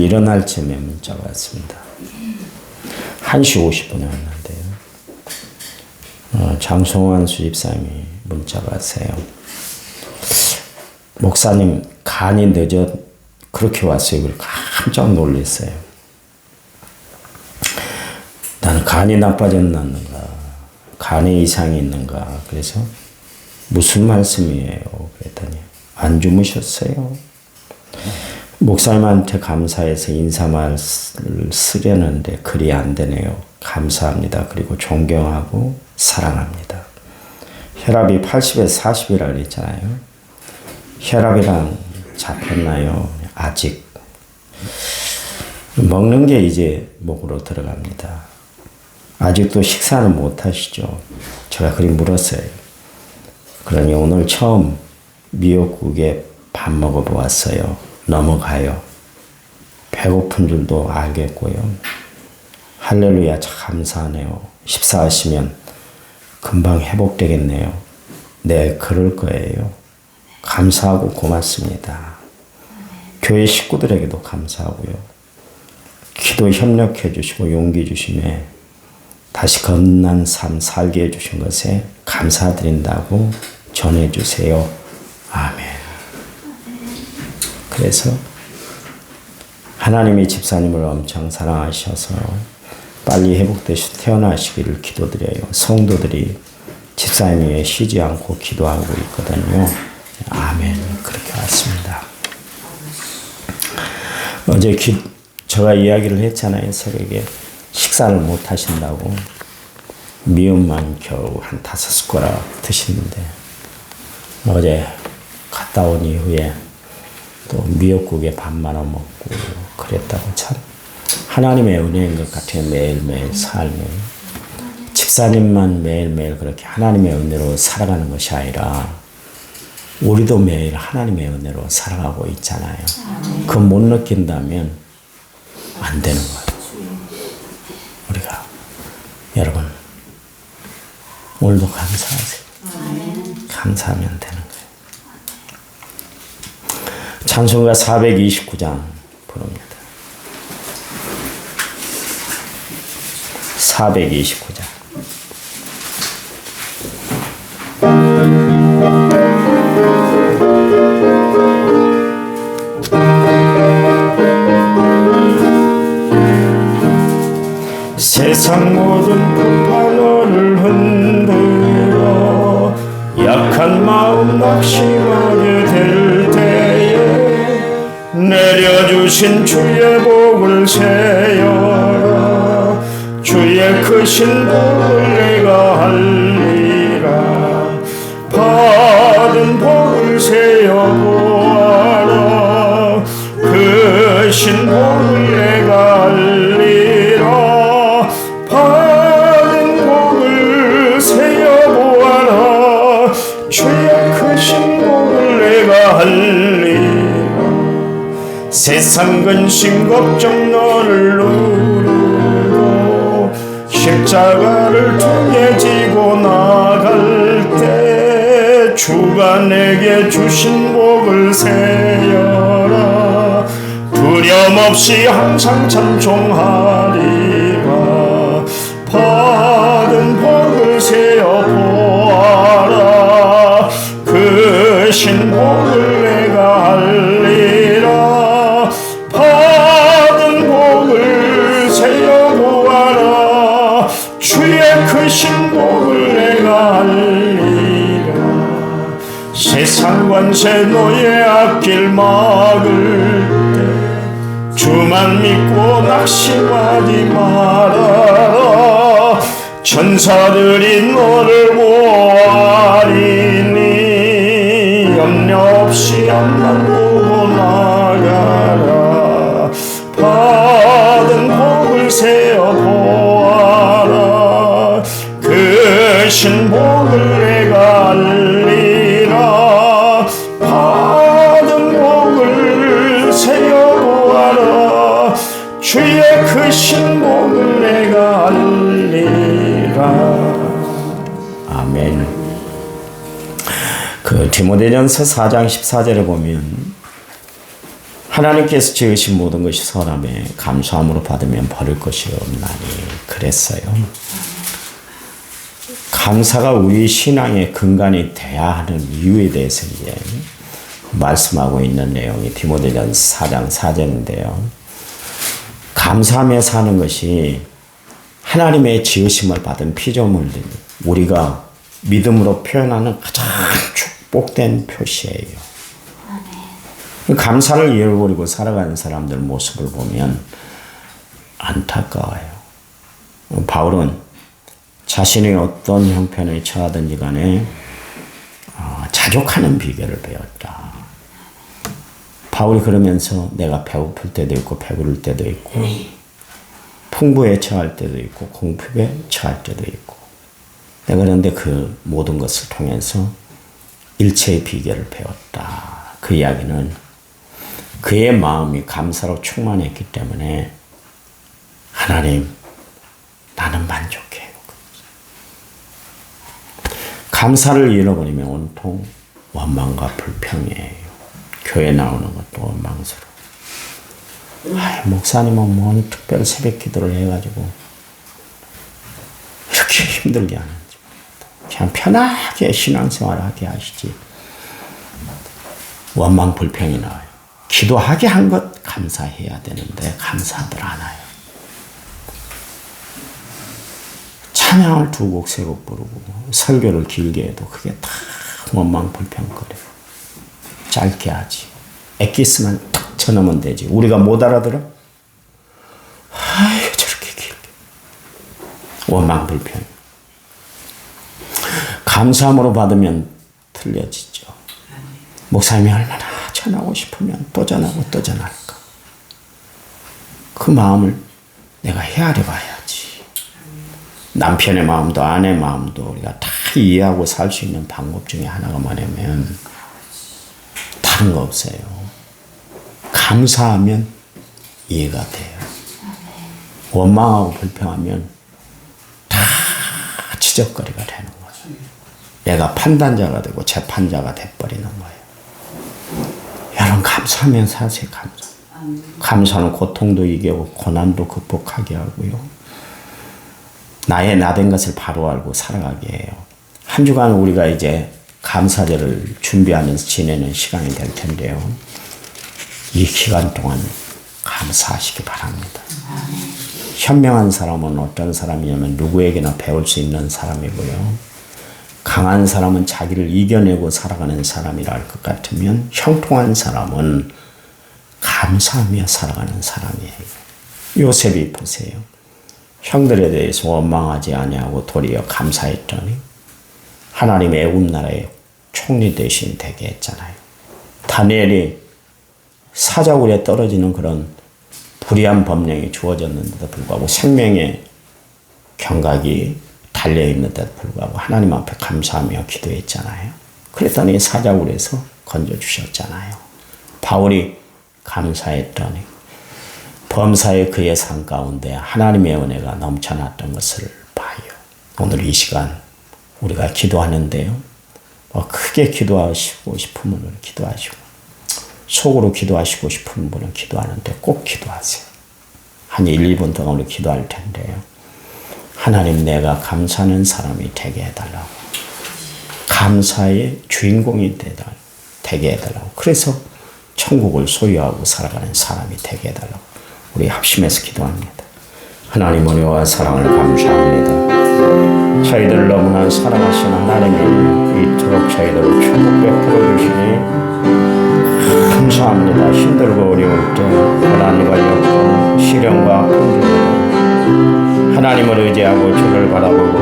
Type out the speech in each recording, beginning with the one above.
일어날 쯤에 문자가 왔습니다. 1시 50분에 왔는데요. 장송환 수집사님이 문자가 왔어요. 목사님, 간이 그렇게 왔어요. 그래서 깜짝 놀랐어요. 나는 간이 나빠졌는가, 간에 이상이 있는가. 그래서 무슨 말씀이에요? 그랬더니 안 주무셨어요? 목사님한테 감사해서 인사말을 쓰려는데 글이 안 되네요. 감사합니다. 그리고 존경하고 사랑합니다. 혈압이 80에서 40이라 그랬잖아요. 혈압이랑 잡혔나요? 아직. 먹는 게 이제 목으로 들어갑니다. 아직도 식사는 못 하시죠? 제가 그리 물었어요. 그러니 오늘 처음 미역국에 밥 먹어보았어요. 넘어가요. 배고픈 줄도 알겠고요. 할렐루야, 참 감사하네요. 식사하시면 금방 회복되겠네요. 네, 그럴 거예요. 감사하고 고맙습니다. 교회 식구들에게도 감사하고요. 기도 협력해 주시고 용기 주심에 다시 건강한 삶 살게 해주신 것에 감사드린다고 전해주세요. 아멘. 그래서 하나님이 집사님을 엄청 사랑하셔서 빨리 회복되셔 태어나시기를 기도드려요. 성도들이 집사님 위해 쉬지 않고 기도하고 있거든요. 아멘. 그렇게 왔습니다. 어제 제가 이야기를 했잖아요. 새벽에 식사를 못 하신다고. 미음만 겨우 한 5숟가락 드시는데 어제 갔다 온 이후에 또 미역국에 밥 말아 먹고 그랬다고. 참 하나님의 은혜인 것 같아요. 매일매일 삶이. 집사님만 매일매일 그렇게 하나님의 은혜로 살아가는 것이 아니라 우리도 매일 하나님의 은혜로 살아가고 있잖아요. 그거 못 느낀다면 안 되는 거예요. 우리가 여러분 오늘도 감사하세요. 감사하면 되는 거예요. 찬송가 429장 부릅니다. 429장. 세상 모든 풍파를 흔들어 약한 마음 낙심하게 될 때에 내려주신 주의 복을 세어라. 주의 크신 복을 내가 할리라. 받은 복을 세어보아라. 크신 복을 내가 할리라. 받은 복을 세어보아라. 주의 크신 복을 내가 할리라. 세상 근심 걱정 너를 누르고 십자가를 통해 지고 나갈 때 주가 내게 주신 복을 세어라. 두려움 없이 항상 찬송하리라. 받은 복을 세어보아라. 크신 복을 내가 할리라. 받은 복을 세어보아라. 주의 크신 복을 내가 할리라. 세상 관세 너의 앞길 막을 때 주만 믿고 낙심하지 말아라. 천사들이 너를 보아리니 염려 없이 앞만 보고 나가라. 받은 복을 세어보아라. 크신 복을 내가 알리라. 받은 복을 세어보아라. 주의 크신 복을 내가 알리라. 아멘. 그 디모데전서 4장 14절에 보면 하나님께서 지으신 모든 것이 선함에 감사함으로 받으면 버릴 것이 없나니 그랬어요. 감사가 우리 신앙의 근간이 돼야 하는 이유에 대해서 이제 말씀하고 있는 내용이 디모데전서 4장 4절인데요. 감사하며 사는 것이 하나님의 지으심을 받은 피조물들, 우리가 믿음으로 표현하는 가장 축복된 표시예요. 감사를 잃어버리고 살아가는 사람들 모습을 보면 안타까워요. 바울은 자신이 어떤 형편에 처하든지 간에 자족하는 비결을 배웠다. 바울이 그러면서 내가 배고플 때도 있고 배부를 때도 있고 풍부에 처할 때도 있고 공핍에 처할 때도 있고 내가 그런데 그 모든 것을 통해서 일체의 비결을 배웠다. 그 이야기는 그의 마음이 감사로 충만했기 때문에 하나님 나는 만족해요. 감사를 잃어버리면 온통 원망과 불평이에요. 교회 나오는 것도 원망스러워. 목사님은 뭔 특별 새벽 기도를 해가지고 이렇게 힘들게 하는지 그냥 편하게 신앙생활을 하게 하시지. 원망 불평이 나와요. 기도하게 한 것 감사해야 되는데 감사들 않아요. 찬양을 2곡 3곡 부르고 설교를 길게 해도 그게 다 원망 불평거려요. 짧게 하지. 엑기스만 탁 쳐넣으면 되지. 우리가 못 알아들어? 아유 저렇게 길게. 원망 불평. 감사함으로 받으면 틀려지죠. 목사님이 얼마나 전하고 싶으면 또 전하고 또 전할까. 그 마음을 내가 헤아려 봐야지. 남편의 마음도 아내 마음도 우리가 다 이해하고 살 수 있는 방법 중에 하나가 뭐냐면 다른 거 없어요. 감사하면 이해가 돼요. 원망하고 불평하면 다 지적거리가 되는 거예요. 내가 판단자가 되고 재판자가 돼버리는 거예요. 여러분 감사하면 사세요. 감사는 고통도 이기고 고난도 극복하게 하고요. 나의 나된 것을 바로 알고 살아가게 해요. 한 주간 우리가 이제 감사절을 준비하면서 지내는 시간이 될 텐데요. 이 기간 동안 감사하시기 바랍니다. 현명한 사람은 어떤 사람이냐면 누구에게나 배울 수 있는 사람이고요. 강한 사람은 자기를 이겨내고 살아가는 사람이라 할 것 같으면 형통한 사람은 감사하며 살아가는 사람이에요. 요셉이 보세요. 형들에 대해서 원망하지 아니하고 도리어 감사했더니 하나님의 애굽 나라의 총리 대신 되게 했잖아요. 다니엘이 사자굴에 떨어지는 그런 불의한 법령이 주어졌는데도 불구하고 생명의 경각이 달려있는데도 불구하고 하나님 앞에 감사하며 기도했잖아요. 그랬더니 사자굴에서 건져주셨잖아요. 바울이 감사했더니 범사의 그의 삶 가운데 하나님의 은혜가 넘쳐났던 것을 봐요. 오늘 이 시간 우리가 기도하는데요. 크게 기도하시고 싶은 분은 기도하시고 속으로 기도하시고 싶은 분은 기도하는데 꼭 기도하세요. 한 1, 2분 동안 우리 기도할 텐데요. 하나님 내가 감사하는 사람이 되게 해달라고. 감사의 주인공이 되게 해달라고. 그래서 천국을 소유하고 살아가는 사람이 되게 해달라고. 우리 합심해서 기도합니다. 하나님 은혜와 사랑을 감사합니다. 저희들 너무나 사랑하시는 하나님이 이토록 저희들을 축복 베풀어 주시니 감사합니다. 힘들고 어려울 때 고난과 역경, 시련과 아픔 하나님을 의지하고 주를 바라보고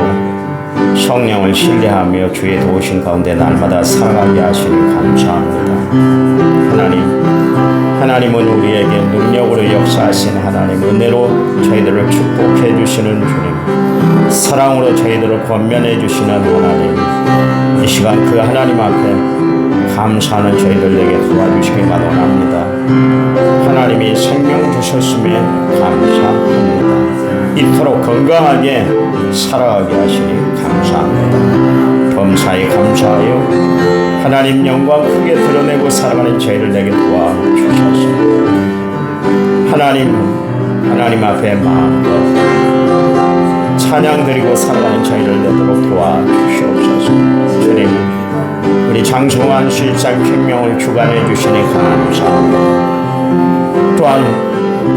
성령을 신뢰하며 주의 도우심 가운데 날마다 살아가게 하시니 감사합니다. 하나님은 우리에게 능력으로 역사하신 하나님, 은혜로 저희들을 축복해 주시는 주님, 사랑으로 저희들을 권면해 주시는 하나님, 이 시간 그 하나님 앞에 감사하는 저희들에게 도와주시기만 원합니다. 하나님이 생명 주셨음에 감사합니다. 이토록 건강하게 살아가게 하시니 감사합니다. 범사에 감사하여 하나님 영광 크게 드러내고 살아가는 저희를 내게 도와주셔서 하나님 앞에 마음껏 찬양 드리고 살아가는 저희를 내도록 도와주시옵소서. 주님, 우리 장성환 수일장 혁명을 주관해 주시니 감사합니다. 또한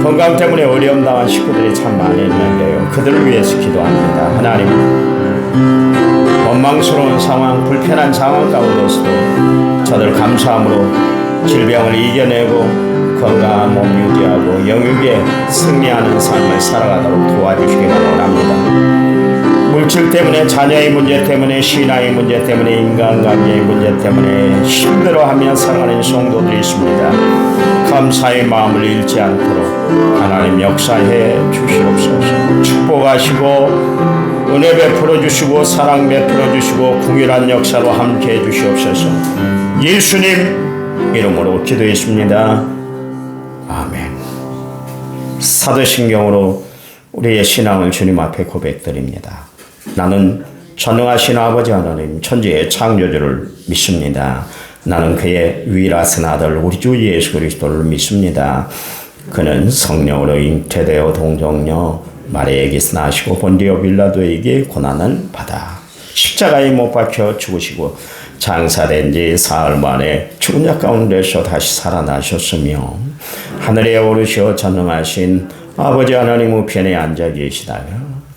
건강 때문에 어려움 당한 식구들이 참 많이 있는데요, 그들을 위해서 기도합니다. 하나님, 원망스러운 상황, 불편한 상황 가운데서도 저들 감사함으로 질병을 이겨내고 건강한 몸 유지하고 영육에 승리하는 삶을 살아가도록 도와주시기를 원합니다. 물질 때문에, 자녀의 문제 때문에, 신앙의 문제 때문에, 인간관계의 문제 때문에 힘들어하며 살아가는 성도들이 있습니다. 감사의 마음을 잃지 않도록 하나님 역사해 주시옵소서. 축복하시고 은혜 베풀어 주시고 사랑 베풀어 주시고 궁일한 역사로 함께해 주시옵소서. 예수님 이름으로 기도했습니다. 아멘. 사도신경으로 우리의 신앙을 주님 앞에 고백드립니다. 나는 전능하신 아버지 하나님 천지의 창조주를 믿습니다. 나는 그의 위라신 아들 우리 주 예수 그리스도를 믿습니다. 그는 성령으로 잉태되어 동정녀 마리아에게서 나시고 본디오 빌라도에게 고난을 받아 십자가에 못 박혀 죽으시고 장사된 지 사흘 만에 죽은 자 가운데서 다시 살아나셨으며 하늘에 오르시어 전능하신 아버지 하나님 우편에 앉아 계시다가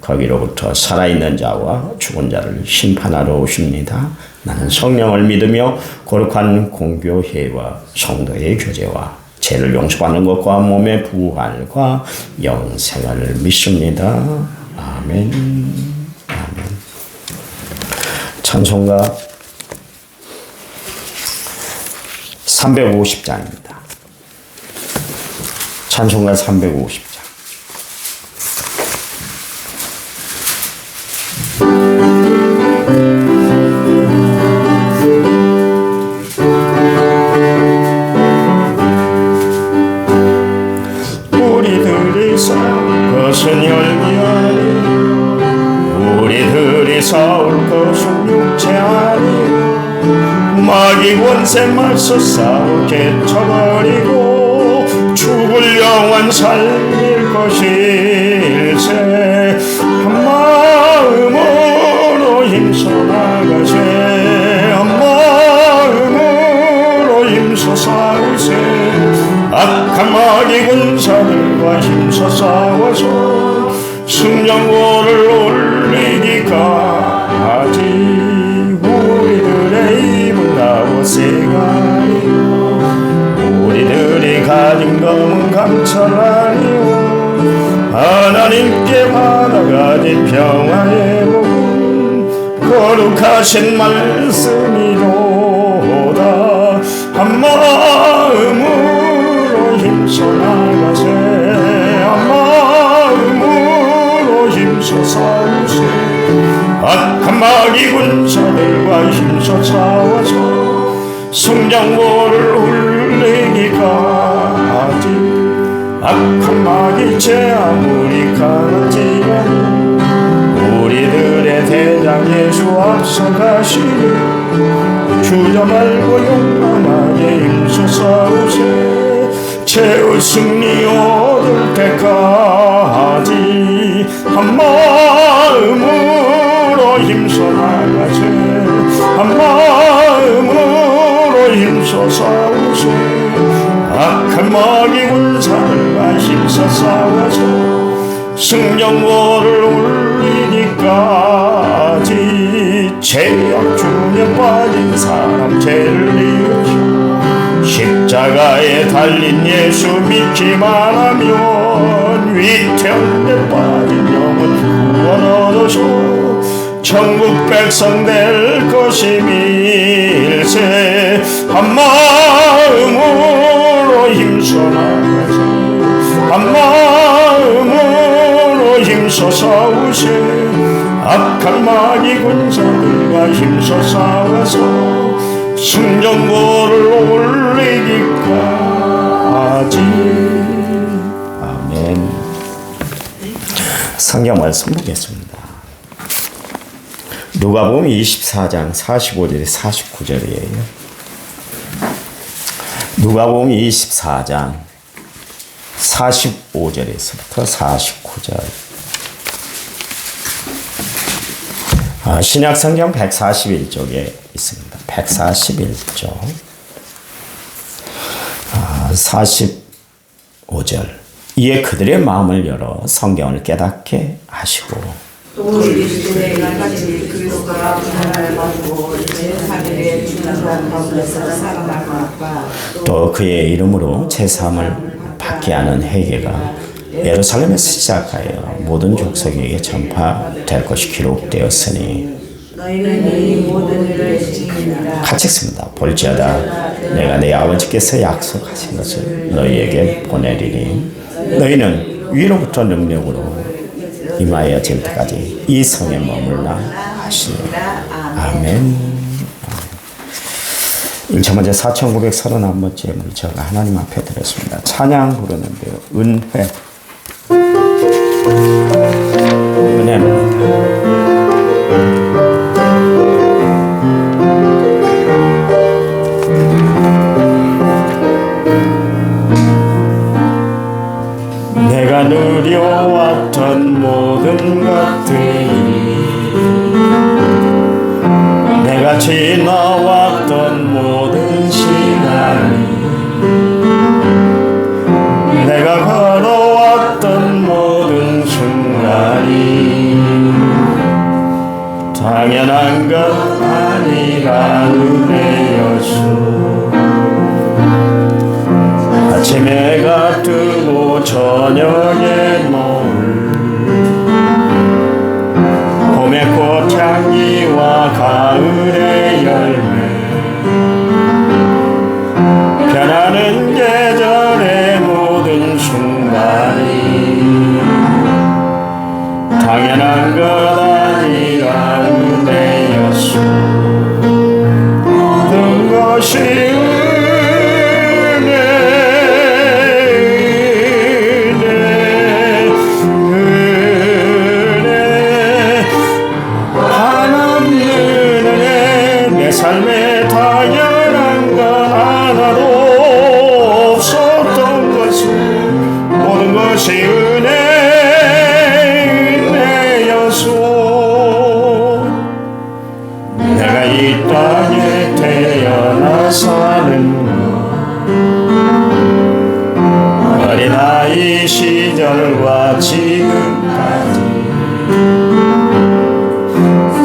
거기로부터 살아있는 자와 죽은 자를 심판하러 오십니다. 나는 성령을 믿으며 거룩한 공교회와 성도의 교제와 죄를 용서받는 것과 몸의 부활과 영생을 믿습니다. 아멘. 아멘. 찬송가 350장입니다. 찬송가 350장. 우리들이 싸울 것은 혈기 아니요 우리들이 싸울 것은 육체 아니요 마귀 권세 맞서 싸우게 쳐버리고 죽을 영원 살릴 것일세. 한 마음으로 힘써 나가세. 한 마음으로 힘써 싸우세. 악한 마귀 군사들과 힘써 싸워서 승전고를 올리기까지 우리들의 입은 나보세가 우리들이 가진 검은 감찰 아니오 하나님께 받아가진 평화의 복음 거룩하신 말씀이로다. 한 마음으로 힘써 나가세. 한 마음으로 힘써 싸우세. 악한 마귀 군사들과 힘써 싸워서 승전고를 울리기까지 악한 마귀 죄 아무리 강하지만 우리들의 대장 예수 앞서가시니 주저 말고 용감하게 힘써 싸우세. 최후 승리 얻을 때까지 한 마음으로 힘써 나가세. 한 마음으로 힘써 싸우세. 악한 마귀 군사들과 힘써 싸워서 승전고를 울리기까지 죄악 중에 빠진 사람 죄를 일으켜 십자가에 달린 예수 믿기만 하면 위태한데 빠진 영혼 구원 얻어서 천국 백성 될 것임일세. 한 마음으로 힘써 나가세. 한 마음으로 힘써 싸우세. 악한 마귀 군사들과 힘써 싸워서 승전고를 올리기까지. 아멘. 성경 말씀 보겠습니다. 누가복음 24장 45절에 49절이에요. 누가복음 24장 45절에서부터 49절. 신약성경 141쪽에 있습니다. 141쪽 45절. 이에 그들의 마음을 열어 성경을 깨닫게 하시고 또 그리스도의 가지 그리스도가 하나님을 받고 제3일에 죽는 가운데서 살아나가 또 그의 이름으로 제3을 받게 하는 회개가 예루살렘에서 시작하여 모든 족속에게 전파될 것이 기록되었으니 너희는 이 모든 일을 지키니라. 같이 읽습니다. 볼지어다 내가 내 아버지께서 약속하신 것을 너희에게 보내리니 너희는 위로부터 능력으로 임하여 질 때까지 이 성에 머물라 하시니 아멘. 1차 문제 4931번째 물자가 하나님 앞에 드렸습니다. 찬양 부르는데요. 은혜. 내가 누려왔던 모든 것들이 내가 지나왔던 모든 시간이 내가 걸어왔던 모든 순간이 당연한 것 아니라 은혜였소. 아침에 해가 뜨고 저녁에 노을 봄의 꽃향기와 가을의 열매 변하는 계절의 모든 순간이 당연한 것 아니라 은혜였소. 모든 것이 삶에 당연한 건 하나도 없었던 것은 모든 것이 은혜였소. 내가 이 땅에 태어나 사는 것 어린아이 시절과 지금까지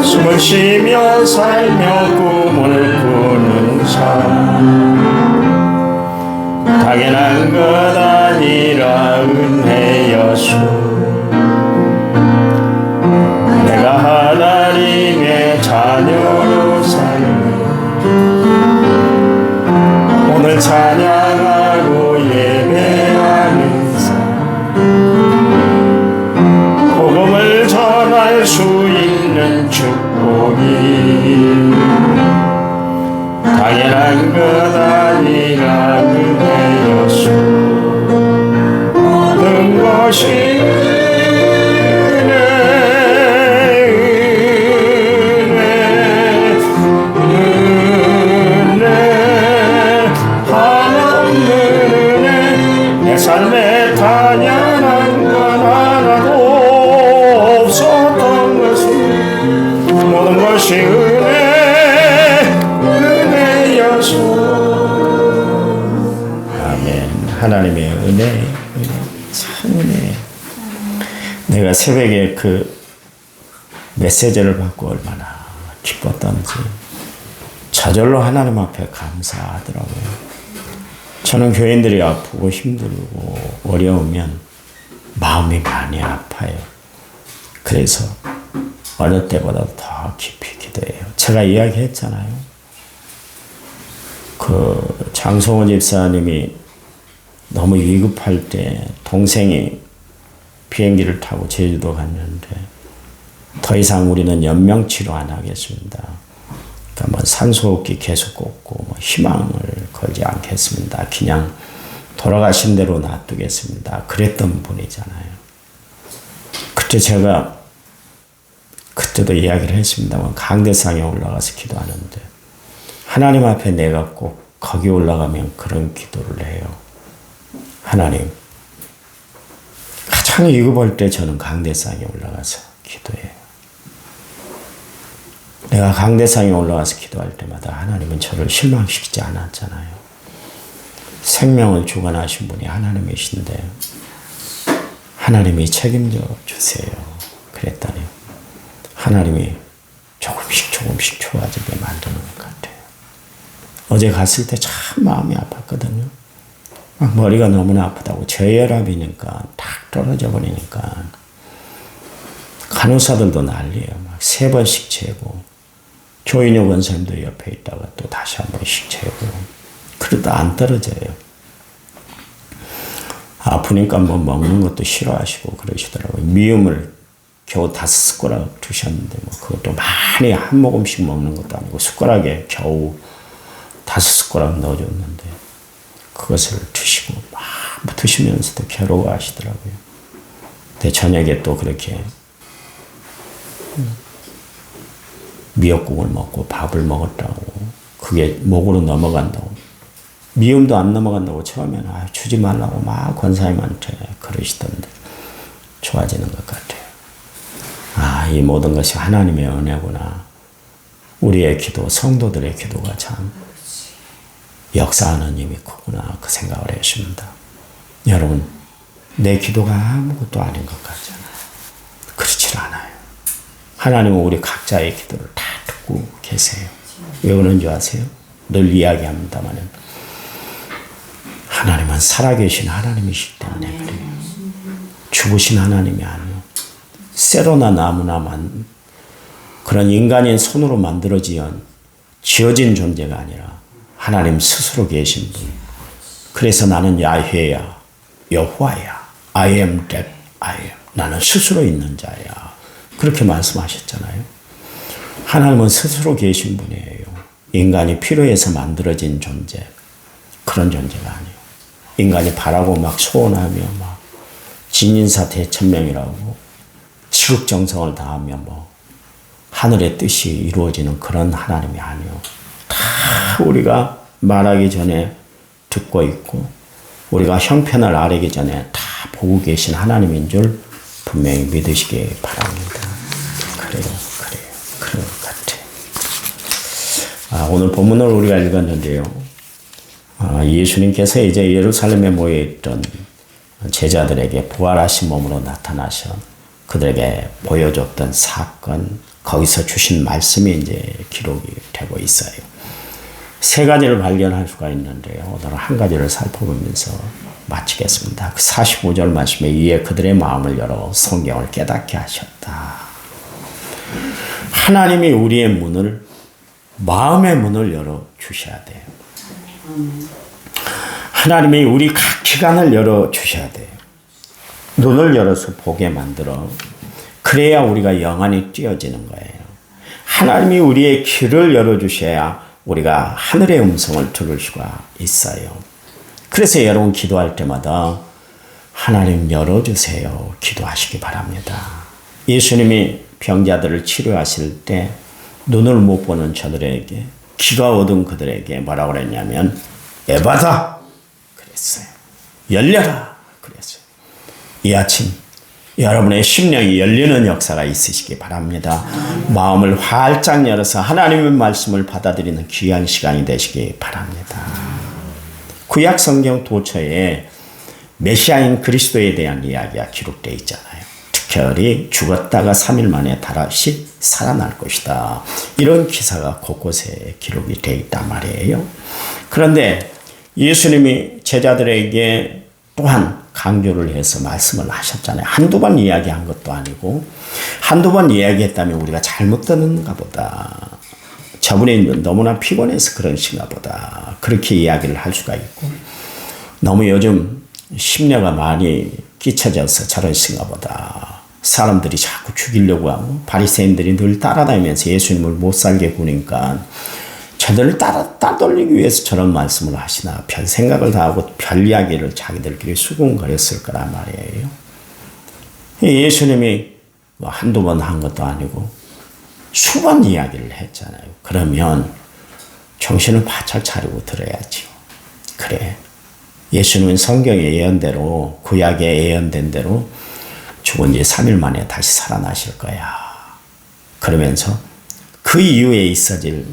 숨을 쉬며 살며 꿈을 꾸는 삶 당연한 것 아니라 은혜였소. 내가 하나님의 자녀로 살며 오늘 찬양하고 예배하는 삶 복음을 전할 수 있는 축복이 당연한 것 아니라 은혜였소. 모든 것이 은혜 한없는 은혜 내 삶에 당연한 건 하나도 없었던 것은 모든 것이 은혜였소. 아멘. 하나님의 은혜, 참 은혜. 내가 새벽에 그 메시지를 받고 얼마나 기뻤던지 저절로 하나님 앞에 감사하더라고요. 저는 교인들이 아프고 힘들고 어려우면 마음이 많이 아파요. 그래서 어느 때보다 더 깊이 기도해요. 제가 이야기했잖아요. 그 장성호 집사님이 너무 위급할 때 동생이 비행기를 타고 제주도 갔는데 더 이상 우리는 연명치료 안 하겠습니다. 그러니까 뭐 산소호흡기 계속 꽂고 뭐 희망을 걸지 않겠습니다. 그냥 돌아가신 대로 놔두겠습니다. 그랬던 분이잖아요. 그때 제가 그때도 이야기를 했습니다만 강대상에 올라가서 기도하는데 하나님 앞에 내가 꼭 거기 올라가면 그런 기도를 해요. 하나님, 가장 위급할 때 저는 강대상에 올라가서 기도해요. 내가 강대상에 올라가서 기도할 때마다 하나님은 저를 실망시키지 않았잖아요. 생명을 주관하신 분이 하나님이신데 하나님이 책임져 주세요. 그랬더니 하나님이 조금씩 좋아지게 만드는 것 같아요. 어제 갔을 때 참 마음이 아팠거든요. 막 머리가 너무나 아프다고 저혈압이니까 탁 떨어져 버리니까 간호사들도 난리예요. 막 3번씩 재고 조인혁 원사님도 옆에 있다가 또 다시 한 번씩 재고 그러다 안 떨어져요. 아프니까 뭐 먹는 것도 싫어하시고 그러시더라고요. 미음을 겨우 5숟가락 주셨는데 뭐 그것도 많이 한 모금씩 먹는 것도 아니고 숟가락에 겨우 5숟가락 넣어줬는데 그것을 드시고 막 드시면서도 괴로워하시더라고요. 근데 저녁에 또 그렇게 미역국을 먹고 밥을 먹었다고 그게 목으로 넘어간다고 미움도 안 넘어간다고 처음에는 주지 말라고 막 권사님한테 그러시던데 좋아지는 것 같아요. 이 모든 것이 하나님의 은혜구나. 우리의 기도, 성도들의 기도가 참 역사하는 힘이 크구나 그 생각을 했습니다. 여러분, 내 기도가 아무것도 아닌 것 같잖아요. 그렇지 않아요. 하나님은 우리 각자의 기도를 다 듣고 계세요. 왜 그런 줄 아세요? 늘 이야기합니다만 하나님은 살아계신 하나님이시기 때문에 그래요. 죽으신 하나님이 아니요. 쇠로나 나무나만 그런 인간인 손으로 지어진 존재가 아니라 하나님 스스로 계신 분. 그래서 나는 야훼야, 여호와야, I am that I am. 나는 스스로 있는 자야. 그렇게 말씀하셨잖아요. 하나님은 스스로 계신 분이에요. 인간이 필요해서 만들어진 존재. 그런 존재가 아니에요. 인간이 바라고 막 소원하며 막 진인사 대천명이라고 지극정성을 다하며 뭐 하늘의 뜻이 이루어지는 그런 하나님이 아니요. 다 우리가 말하기 전에 듣고 있고 우리가 형편을 아뢰기 전에 다 보고 계신 하나님인 줄 분명히 믿으시기 바랍니다. 그런 것 같아요. 오늘 본문을 우리가 읽었는데요. 예수님께서 이제 예루살렘에 모여있던 제자들에게 부활하신 몸으로 나타나셔 그들에게 보여줬던 사건, 거기서 주신 말씀이 이제 기록이 되고 있어요. 3가지를 발견할 수가 있는데요. 오늘 한 가지를 살펴보면서 마치겠습니다. 45절 말씀에 이에 그들의 마음을 열어 성경을 깨닫게 하셨다. 하나님이 우리의 문을, 마음의 문을 열어 주셔야 돼요. 하나님이 우리 각 기관을 열어 주셔야 돼요. 눈을 열어서 보게 만들어 그래야 우리가 영안이 띄어지는 거예요. 하나님이 우리의 귀를 열어주셔야 우리가 하늘의 음성을 들을 수가 있어요. 그래서 여러분 기도할 때마다 하나님 열어주세요 기도하시기 바랍니다. 예수님이 병자들을 치료하실 때 눈을 못 보는 저들에게 귀가 어두운 그들에게 뭐라고 그랬냐면 에바다 그랬어요. 열려라 그랬어요. 이 아침 여러분의 심령이 열리는 역사가 있으시기 바랍니다. 마음을 활짝 열어서 하나님의 말씀을 받아들이는 귀한 시간이 되시기 바랍니다. 구약 성경 도처에 메시아인 그리스도에 대한 이야기가 기록되어 있잖아요. 특별히 죽었다가 3일 만에 다시 살아날 것이다. 이런 기사가 곳곳에 기록이 되어 있단 말이에요. 그런데 예수님이 제자들에게 또한 강조를 해서 말씀을 하셨잖아요. 한두 번 이야기한 것도 아니고 한두 번 이야기했다면 우리가 잘못 듣는가 보다. 저분이 너무나 피곤해서 그러신가 보다. 그렇게 이야기를 할 수가 있고 너무 요즘 심려가 많이 끼쳐져서 저러신가 보다. 사람들이 자꾸 죽이려고 하고 바리새인들이 늘 따라다니면서 예수님을 못 살게 구니까 저들을 따돌리기 위해서 저런 말씀을 하시나 별 생각을 다 하고 별 이야기를 자기들끼리 수군거렸을 거란 말이에요. 예수님이 한두 번 한 것도 아니고 수번 이야기를 했잖아요. 그러면 정신을 바짝 차리고 들어야죠. 그래. 예수님은 성경의 예언대로, 구약에 예언된 대로 죽은 지 3일 만에 다시 살아나실 거야. 그러면서 그 이후에 있어질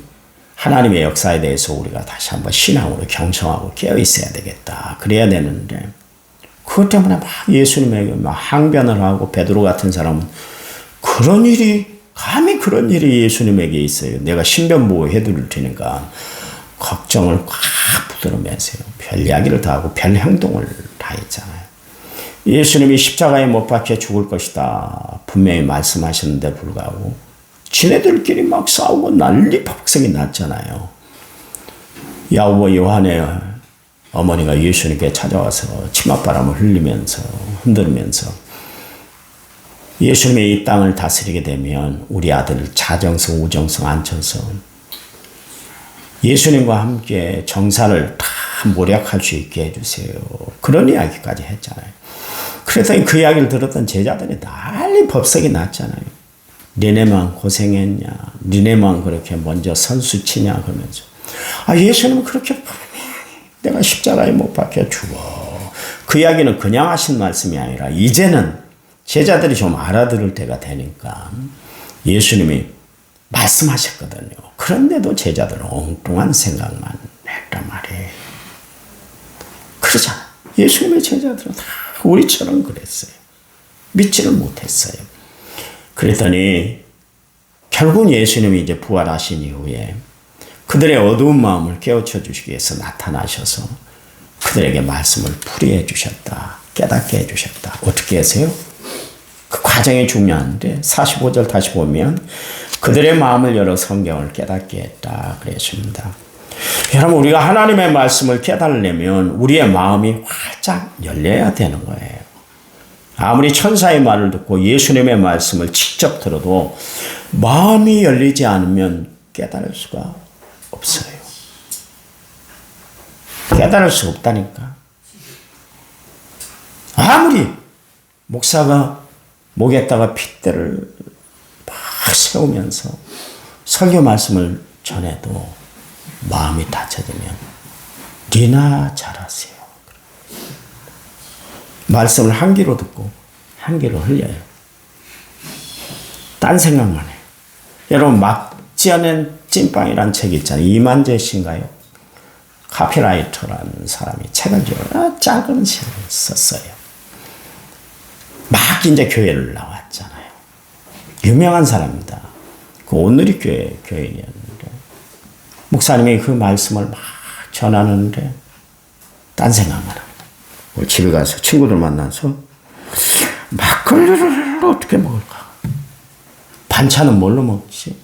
하나님의 역사에 대해서 우리가 다시 한번 신앙으로 경청하고 깨어 있어야 되겠다. 그래야 되는데 그것 때문에 막 예수님에게 막 항변을 하고 베드로 같은 사람은 감히 그런 일이 예수님에게 있어요. 내가 신변보호 해드릴 테니까 걱정을 꽉 붙들어매세요. 별 이야기를 다 하고 별 행동을 다 했잖아요. 예수님이 십자가에 못 박혀 죽을 것이다 분명히 말씀하셨는데 불구하고 지네들끼리 막 싸우고 난리 박성이 났잖아요. 야고보 요한의 어머니가 예수님께 찾아와서 치맛바람을 흘리면서 흔들면서 예수님이 이 땅을 다스리게 되면 우리 아들 자정성 우정성 앉혀서 예수님과 함께 정사를 다 모략할 수 있게 해주세요. 그런 이야기까지 했잖아요. 그랬더니 그 이야기를 들었던 제자들이 난리 법석이 났잖아요. 니네만 고생했냐, 니네만 그렇게 먼저 선수 치냐 그러면서 예수님은 그렇게 내가 십자가에 못 박혀 죽어. 그 이야기는 그냥 하신 말씀이 아니라 이제는 제자들이 좀 알아들을 때가 되니까 예수님이 말씀하셨거든요. 그런데도 제자들은 엉뚱한 생각만 했단 말이에요. 그러잖아. 예수님의 제자들은 다 우리처럼 그랬어요. 믿지를 못했어요. 그랬더니 결국 예수님이 이제 부활하신 이후에 그들의 어두운 마음을 깨우쳐 주시기 위해서 나타나셔서 그들에게 말씀을 풀이해 주셨다. 깨닫게 해 주셨다. 어떻게 하세요? 그 과정이 중요한데 45절 다시 보면 그들의 마음을 열어 성경을 깨닫게 했다 그랬습니다. 여러분 우리가 하나님의 말씀을 깨달으려면 우리의 마음이 활짝 열려야 되는 거예요. 아무리 천사의 말을 듣고 예수님의 말씀을 직접 들어도 마음이 열리지 않으면 깨달을 수가 없어요. 깨달을 수 없다니까. 아무리 목사가 목에다가 핏대를 막 세우면서 설교 말씀을 전해도 마음이 닫혀지면 니나 잘하세요. 말씀을 한 귀로 듣고 한 귀로 흘려요. 딴 생각만 해요. 여러분 막지 않은 찐빵이라는 책이 있잖아요. 이만재 씨인가요? 카피라이터라는 사람이 책을 작은 책을 썼어요. 막 이제 교회를 나왔잖아요. 유명한 사람입니다. 그 온누리 교회 교인이었는데 목사님이 그 말씀을 막 전하는데 딴 생각만 합니다. 집에 가서 친구들 만나서 막걸리를 어떻게 먹을까? 반찬은 뭘로 먹지?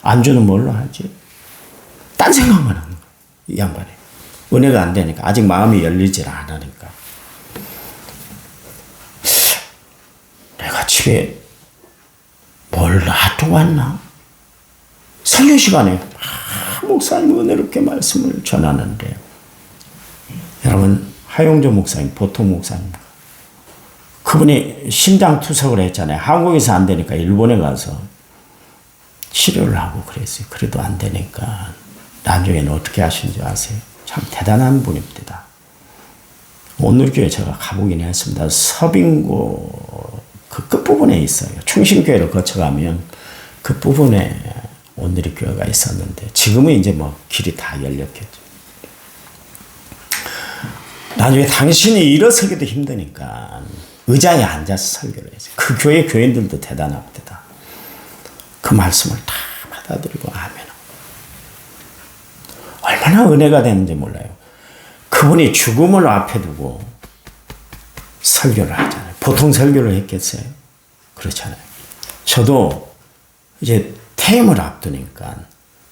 안주는 뭘로 하지? 딴 생각만 하는 거예요. 이 양반이. 은혜가 안 되니까. 아직 마음이 열리질 않으니까. 내가 집에 뭘 놔두고 왔나? 설교 시간에 목사님 은혜롭게 말씀을 전하는데 여러분 하용조 목사님 보통 목사입니다. 그분이 심장 투석을 했잖아요. 한국에서 안 되니까 일본에 가서 치료를 하고 그랬어요. 그래도 안 되니까 나중에는 어떻게 하신지 아세요? 참 대단한 분입니다. 온누리교회 제가 가보긴 했습니다. 서빙고 그 끝부분에 있어요. 충신교회를 거쳐가면 그 부분에 온누리교회가 있었는데 지금은 이제 뭐 길이 다 열렸겠죠. 나중에 당신이 일어서기도 힘드니까 의자에 앉아서 설교를 했어요. 그 교회 교인들도 대단합니다. 그 말씀을 다 받아들이고 아멘. 얼마나 은혜가 되는지 몰라요. 그분이 죽음을 앞에 두고 설교를 하잖아요. 보통 설교를 했겠어요? 그렇잖아요. 저도 이제 퇴임을 앞두니까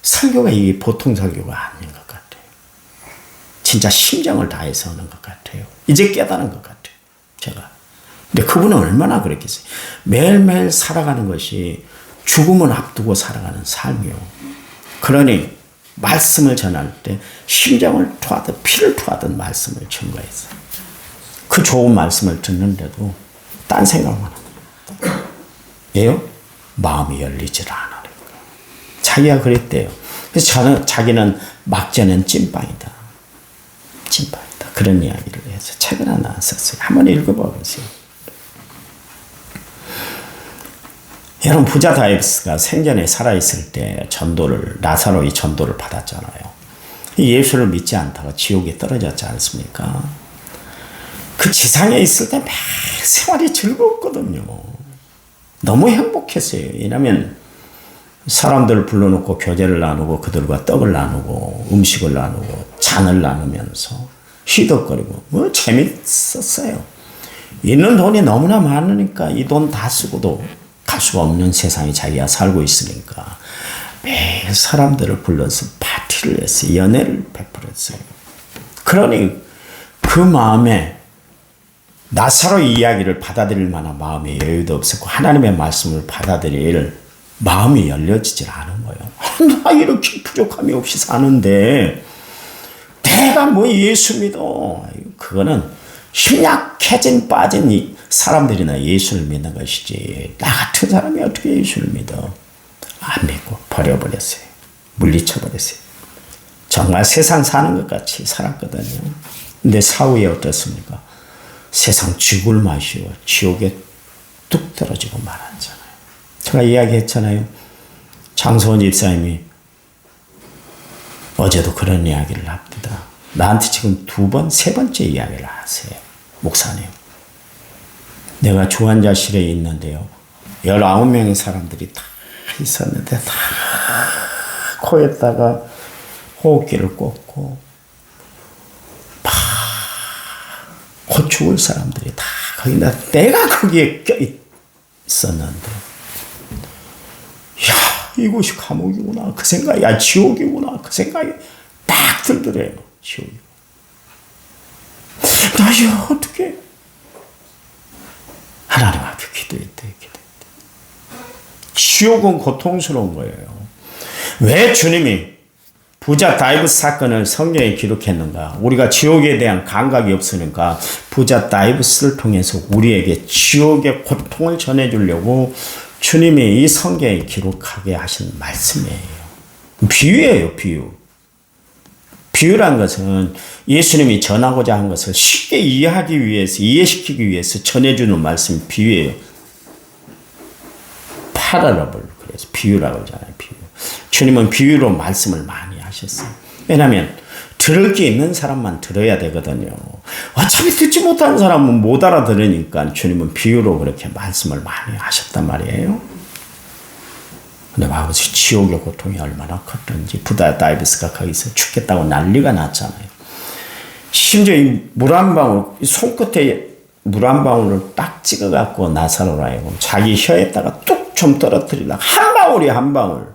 설교가 이게 보통 설교가 아닌 것 같아요. 진짜 심정을 다해서 하는 것 같아요. 이제 깨달은 것 같아요. 제가. 근데 그분은 얼마나 그랬겠어요. 매일매일 살아가는 것이 죽음을 앞두고 살아가는 삶이요. 그러니 말씀을 전할 때 심정을 토하듯 피를 토하듯 말씀을 증거했어요. 그 좋은 말씀을 듣는데도 딴 생각만 합니다. 왜요? 마음이 열리질 않으니까. 자기가 그랬대요. 그래서 자기는 막전은 찐빵이다. 찐빵이다. 그런 이야기를 해서 책을 하나 썼어요. 한번 읽어보세요. 여러분, 부자 다이브스가 생전에 살아있을 때 나사로의 전도를 받았잖아요. 예수를 믿지 않다가 지옥에 떨어졌지 않습니까? 그 지상에 있을 때 막 생활이 즐거웠거든요. 너무 행복했어요. 왜냐하면 사람들을 불러놓고 교제를 나누고 그들과 떡을 나누고 음식을 나누고 잔을 나누면서 희덕거리고 재밌었어요. 있는 돈이 너무나 많으니까 이 돈 다 쓰고도 갈 수가 없는 세상에 자기가 살고 있으니까 매일 사람들을 불러서 파티를 했어요. 연애를 베풀었어요. 그러니 그 마음에 나사로 이야기를 받아들일 만한 마음의 여유도 없었고 하나님의 말씀을 받아들일 마음이 열려지질 않은 거예요. 나 이렇게 부족함이 없이 사는데 내가 뭐 예수 믿어. 그거는 심약해진 빠진 사람들이나 예수를 믿는 것이지 나 같은 사람이 어떻게 예수를 믿어. 안 믿고 버려버렸어요. 물리쳐버렸어요. 정말 세상 사는 것 같이 살았거든요. 근데 사후에 어떻습니까? 세상 쥐굴 맛이요. 지옥에 뚝 떨어지고 말았잖아요. 제가 이야기했잖아요. 장소원 집사님이 어제도 그런 이야기를 합니다. 나한테 지금 세 번째 이야기를 하세요. 목사님. 내가 중환자실에 있는데요. 19명의 사람들이 다 있었는데 다 코에다가 호흡기를 꽂고 곧 죽을 사람들이 다 거기다 내가 거기에 껴 있었는데 야 이곳이 감옥이구나 그 생각이 지옥이구나 그 생각이 딱 들더래요. 지옥이. 나 이거 어떻게 하나님 앞에 기도했대. 지옥은 고통스러운 거예요. 왜 주님이 부자 다이브스 사건을 성경에 기록했는가? 우리가 지옥에 대한 감각이 없으니까 부자 다이브스를 통해서 우리에게 지옥의 고통을 전해주려고 주님이 이 성경에 기록하게 하신 말씀이에요. 비유예요, 비유. 비유란 것은 예수님이 전하고자 한 것을 쉽게 이해시키기 위해서 전해주는 말씀, 비유예요. 파라러블, 그래서 비유라고 하잖아요, 비유. 주님은 비유로 말씀을 많이 하셨어요. 왜냐하면 들을 게 있는 사람만 들어야 되거든요. 어차피 듣지 못하는 사람은 못 알아들으니까 주님은 비유로 그렇게 말씀을 많이 하셨단 말이에요. 근데 아버지 지옥의 고통이 얼마나 컸던지 부자 다이브스가 거기서 죽겠다고 난리가 났잖아요. 심지어 이 물 한 방울, 손끝에 물 한 방울을 딱 찍어갖고 나사로라 하여금 자기 혀에다가 뚝 좀 떨어뜨리려고 한 방울이 한 방울.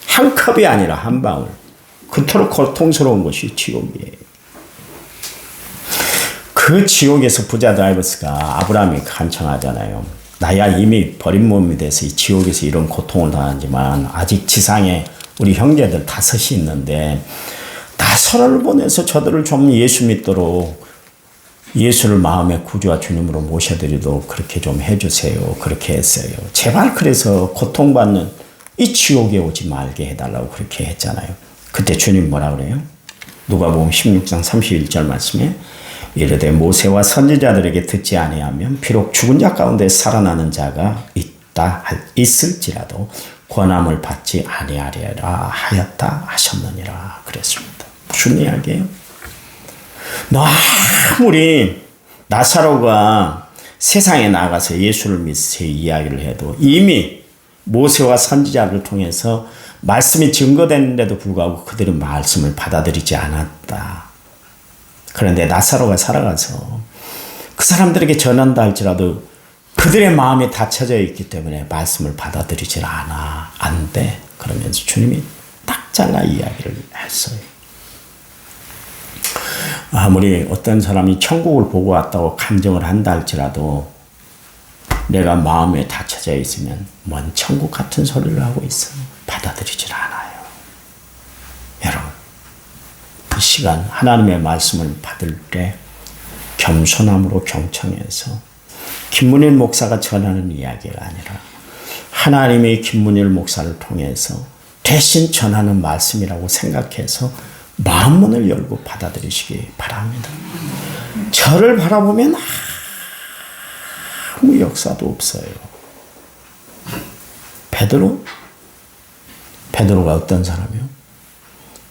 한 컵이 아니라 한 방울. 그토록 고통스러운 것이 지옥이에요. 그 지옥에서 부자 다이브스가 아브라함이 간청하잖아요. 나야 이미 버린 몸이 돼서 이 지옥에서 이런 고통을 당하지만 아직 지상에 우리 형제들 5이 있는데 나사로를 보내서 저들을 좀 예수 믿도록 예수를 마음의 구주와 주님으로 모셔드리도록 그렇게 좀 해주세요. 그렇게 했어요. 제발 그래서 고통받는 이 지옥에 오지 말게 해달라고 그렇게 했잖아요. 그때 주님 뭐라 그래요? 누가복음 16장 31절 말씀에 이르되 모세와 선지자들에게 듣지 아니하면 비록 죽은 자 가운데 살아나는 자가 있을지라도 권함을 받지 아니하리라 하였다 하셨느니라 그랬습니다. 무슨 이야기예요? 아무리 나사로가 세상에 나가서 예수를 믿으세요 이야기를 해도 이미 모세와 선지자를 통해서 말씀이 증거됐는데도 불구하고 그들은 말씀을 받아들이지 않았다. 그런데 나사로가 살아가서 그 사람들에게 전한다 할지라도 그들의 마음이 닫혀져 있기 때문에 말씀을 받아들이질 않아. 안 돼. 그러면서 주님이 딱 잘라 이야기를 했어요. 아무리 어떤 사람이 천국을 보고 왔다고 간증을 한다 할지라도 내가 마음에 닫혀져 있으면 뭔 천국 같은 소리를 하고 있어. 받아들이질 않아요. 여러분, 이 시간 하나님의 말씀을 받을 때 겸손함으로 경청해서 김문일 목사가 전하는 이야기가 아니라 하나님의 김문일 목사를 통해서 대신 전하는 말씀이라고 생각해서 마음문을 열고 받아들이시기 바랍니다. 저를 바라보면 아무 역사도 없어요. 베드로가 어떤 사람이요?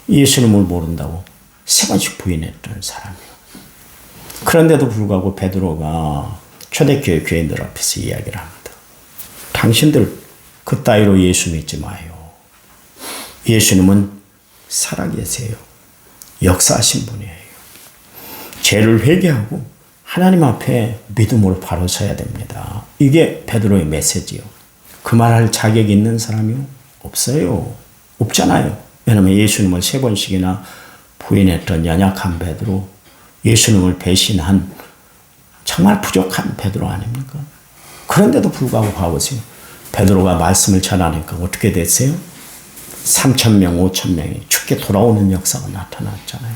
예수님을 모른다고 3번씩 부인했던 사람이요. 그런데도 불구하고 베드로가 초대교회 교인들 앞에서 이야기를 합니다. 당신들 그따위로 예수 믿지 마요. 예수님은 살아계세요. 역사하신 분이에요. 죄를 회개하고 하나님 앞에 믿음으로 바로 서야 됩니다. 이게 베드로의 메시지요. 그 말할 자격이 있는 사람이요? 없어요. 없잖아요. 왜냐하면 예수님을 3번씩이나 부인했던 연약한 베드로, 예수님을 배신한 정말 부족한 베드로 아닙니까? 그런데도 불구하고 봐보세요. 베드로가 말씀을 전하니까 어떻게 됐어요? 3,000명, 5,000명이 죽게 돌아오는 역사가 나타났잖아요.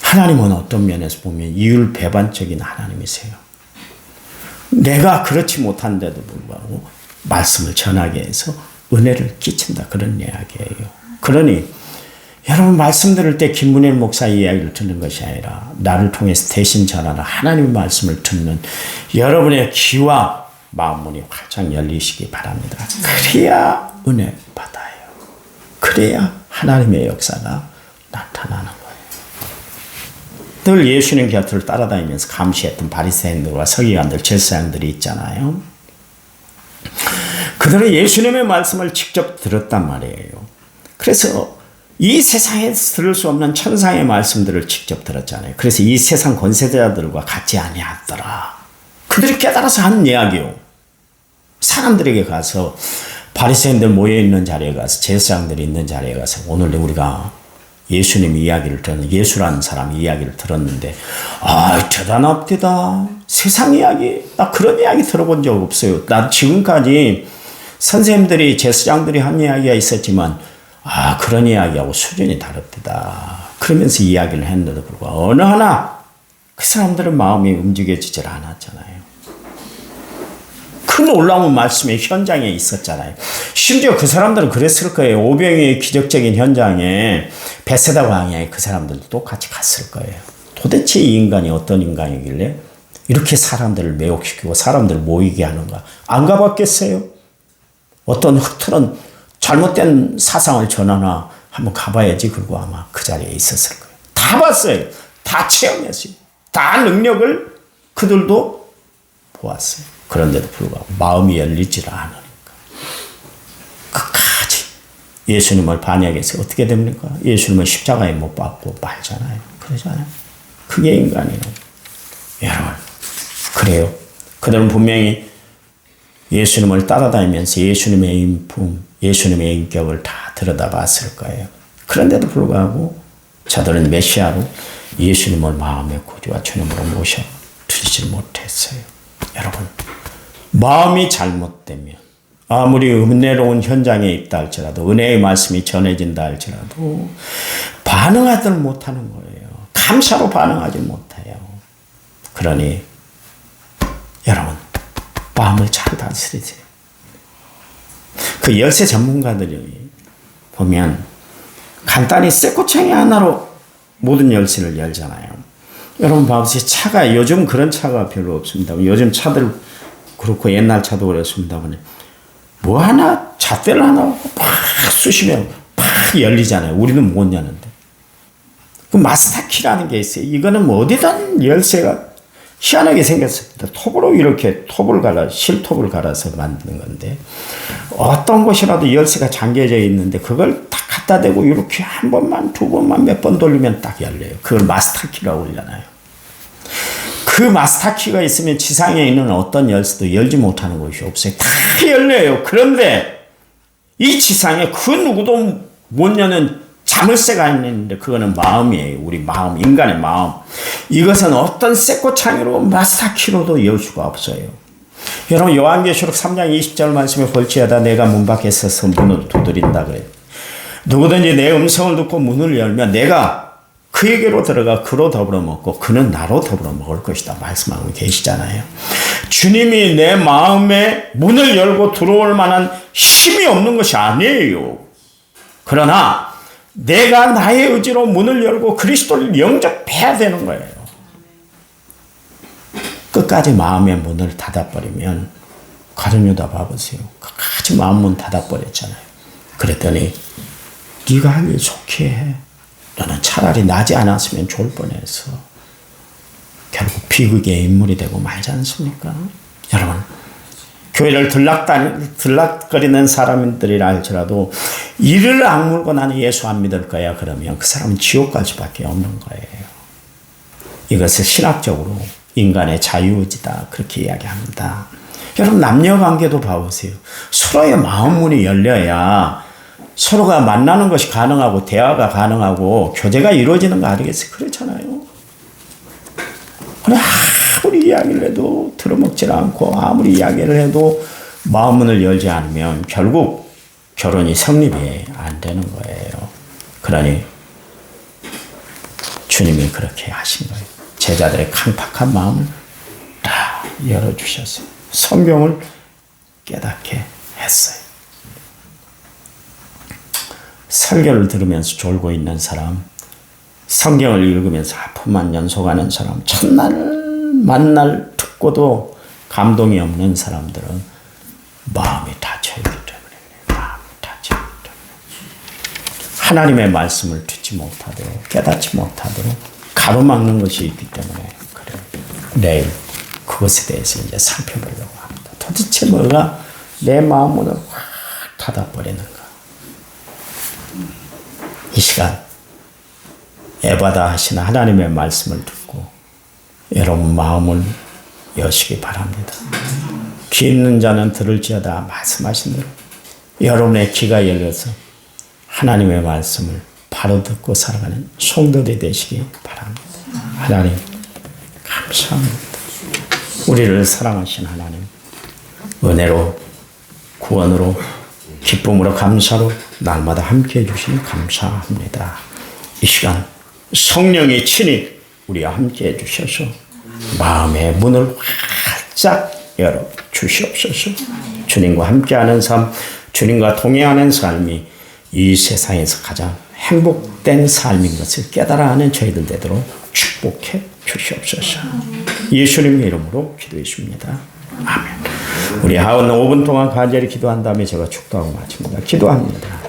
하나님은 어떤 면에서 보면 이율배반적인 하나님이세요. 내가 그렇지 못한데도 불구하고 말씀을 전하게 해서 은혜를 끼친다. 그런 이야기예요. 그러니 여러분 말씀 들을 때 김문일 목사 이야기를 듣는 것이 아니라 나를 통해서 대신 전하는 하나님의 말씀을 듣는 여러분의 귀와 마음문이 활짝 열리시기 바랍니다. 그래야 은혜 받아요. 그래야 하나님의 역사가 나타나는 거예요. 늘 예수님 곁을 따라다니면서 감시했던 바리새인들과 서기관들, 제사장들이 있잖아요. 그들은 예수님의 말씀을 직접 들었단 말이에요. 그래서 이 세상에서 들을 수 없는 천상의 말씀들을 직접 들었잖아요. 그래서 이 세상 권세자들과 같지 아니하더라. 그들이 깨달아서 하는 이야기요. 사람들에게 가서 바리새인들 모여있는 자리에 가서 제사장들이 있는 자리에 가서 오늘 우리가 예수님 이야기를 들었는데 예수라는 사람 이야기를 들었는데 대단합니다. 세상 이야기 나 그런 이야기 들어본 적 없어요. 나 지금까지 선생님들이 제사장들이 한 이야기가 있었지만 그런 이야기하고 수준이 다릅니다. 그러면서 이야기를 했는데도 불구하고 어느 하나 그 사람들은 마음이 움직여지질 않았잖아요. 그 놀라운 말씀의 현장에 있었잖아요. 심지어 그 사람들은 그랬을 거예요. 오병이의 기적적인 현장에 베세다 광야에 그 사람들도 똑같이 갔을 거예요. 도대체 이 인간이 어떤 인간이길래 이렇게 사람들을 매혹시키고 사람들을 모이게 하는가. 안 가봤겠어요? 어떤 흐트런 잘못된 사상을 전하나 한번 가봐야지. 그리고 아마 그 자리에 있었을 거예요. 다 봤어요. 다 체험했어요. 다 능력을 그들도 보았어요. 그런데도 불구하고 마음이 열리질 않으니까 끝까지 예수님을 반역해서 어떻게 됩니까? 예수님은 십자가에 못 박고 말잖아요. 그러잖아요. 그게 인간이에요. 여러분 그래요. 그들은 분명히 예수님을 따라다니면서 예수님의 인품, 예수님의 인격을 다 들여다봤을 거예요. 그런데도 불구하고 저들은 메시아로 예수님을 마음의 구주와 주님으로 모셔드리지 못했어요. 여러분 마음이 잘못되면 아무리 은혜로운 현장에 있다 할지라도 은혜의 말씀이 전해진다 할지라도 반응하지 못하는 거예요. 감사로 반응하지 못해요. 그러니 여러분 마음을 잘 다스리세요. 그 열쇠 전문가들이 보면 간단히 쇠꼬챙이 하나로 모든 열쇠를 열잖아요. 여러분 봐보세요. 차가 요즘 그런 차가 별로 없습니다. 요즘 차들 그렇고 옛날 차도 그렇습니다. 뭐 하나 잣대를 하나 팍 쑤시면 팍 열리잖아요. 우리는 못 여는데. 그 마스터키라는 게 있어요. 이거는 뭐 어디든 열쇠가 희한하게 생겼습니다. 톱으로 이렇게 실톱을 갈아서 만드는 건데 어떤 곳이라도 열쇠가 잠겨져 있는데 그걸 딱 갖다 대고 이렇게 한 번만 두 번만 몇 번 돌리면 딱 열려요. 그걸 마스터키라고 그러잖아요. 그 마스터키가 있으면 지상에 있는 어떤 열쇠도 열지 못하는 곳이 없어요. 다 열려요. 그런데 이 지상에 그 누구도 못 여는 자물쇠가 있는데 그거는 마음이에요. 우리 마음, 인간의 마음. 이것은 어떤 쇠꼬창이로 마스터키로도 열 수가 없어요. 여러분 요한계시록 3장 20절 말씀에 볼지어다 내가 문 밖에 서서 문을 두드린다 그래요. 누구든지 내 음성을 듣고 문을 열면 내가 그에게로 들어가 그로 더불어 먹고 그는 나로 더불어 먹을 것이다 말씀하고 계시잖아요. 주님이 내 마음에 문을 열고 들어올 만한 힘이 없는 것이 아니에요. 그러나 내가 나의 의지로 문을 열고 그리스도를 영접해야 되는 거예요. 끝까지 마음의 문을 닫아버리면 가룟 유다 봐보세요. 끝까지 마음 문 닫아버렸잖아요. 그랬더니 네가 할 일 좋게 해. 너는 차라리 나지 않았으면 좋을 뻔해서 결국 비극의 인물이 되고 말지 않습니까? 여러분, 교회를 들락거리는 사람들이라 할지라도 이를 악물고 나는 예수 안 믿을 거야 그러면 그 사람은 지옥 갈 수밖에 없는 거예요. 이것을 신학적으로 인간의 자유의지다 그렇게 이야기합니다. 여러분, 남녀관계도 봐보세요. 서로의 마음문이 열려야 서로가 만나는 것이 가능하고 대화가 가능하고 교제가 이루어지는 거 아니겠어요? 그렇잖아요. 아무리 이야기를 해도 들어먹질 않고 아무리 이야기를 해도 마음문을 열지 않으면 결국 결혼이 성립이 안 되는 거예요. 그러니 주님이 그렇게 하신 거예요. 제자들의 강팍한 마음을 다 열어주셨어요. 성경을 깨닫게 했어요. 설교를 들으면서 졸고 있는 사람, 성경을 읽으면서 아픔만 연속하는 사람, 첫날 만날 듣고도 감동이 없는 사람들은 마음이 닫혀있기 때문에 마음이 닫혀있기 때문에 하나님의 말씀을 듣지 못하도록 깨닫지 못하도록 가로막는 것이 있기 때문에 그래요. 내일 그것에 대해서 이제 살펴보려고 합니다. 도대체 뭐가 내 마음을 확 닫아버리는가? 이 시간 에바다 하시는 하나님의 말씀을 듣고 여러분 마음을 여시기 바랍니다. 귀 있는 자는 들을지어다 말씀하신 대로 여러분의 귀가 열려서 하나님의 말씀을 바로 듣고 살아가는 성도들이 되시기 바랍니다. 하나님 감사합니다. 우리를 사랑하신 하나님, 은혜로 구원으로 기쁨으로 감사로 날마다 함께해 주시니 감사합니다. 이 시간 성령이 친히 우리와 함께해 주셔서 마음의 문을 활짝 열어 주시옵소서. 주님과 함께하는 삶, 주님과 동행하는 삶이 이 세상에서 가장 행복된 삶인 것을 깨달아 하는 저희들 되도록 축복해 주시옵소서. 예수님의 이름으로 기도했습니다. 아멘. 우리 하원 5분 동안 간절히 기도한 다음에 제가 축도하고 마칩니다. 기도합니다.